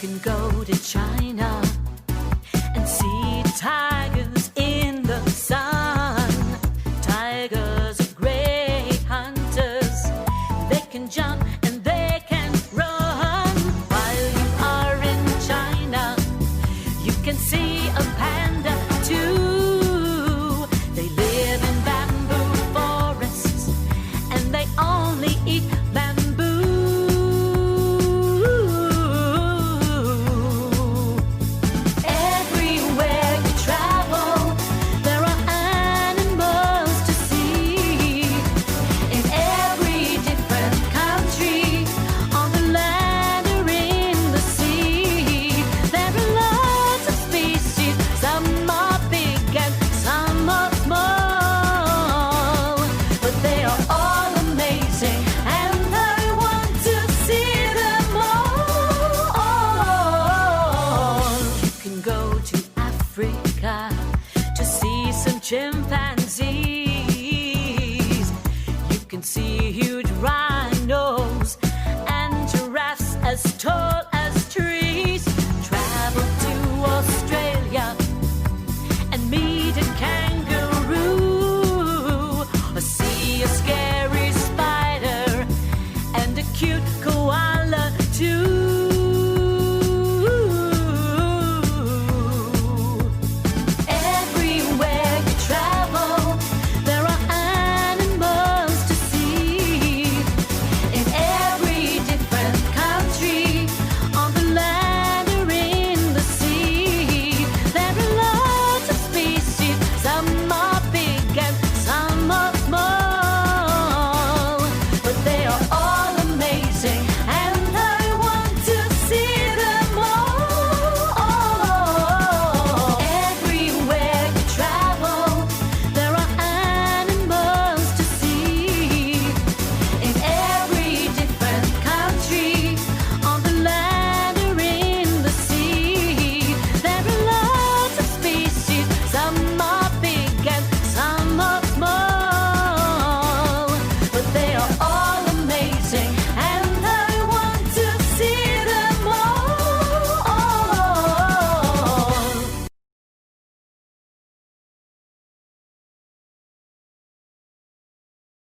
can go to China and see tigers in the sun. Tigers are great hunters. They can jump and they can run. While you are in China, you can see a panda too. They live in bamboo forests and they only eat bamboo. Everywhere you travel, there are animals to see. In every different country, on the land or in the sea, there are lots of species. Some are big and some are small, but they are all amazing, and I want to see them all. You can go to Africa to see some chimpanzees. You can see huge rhinos and giraffes as tall as trees. Travel to Australia and meet a kangaroo, or see a scary spider and a cute koala too.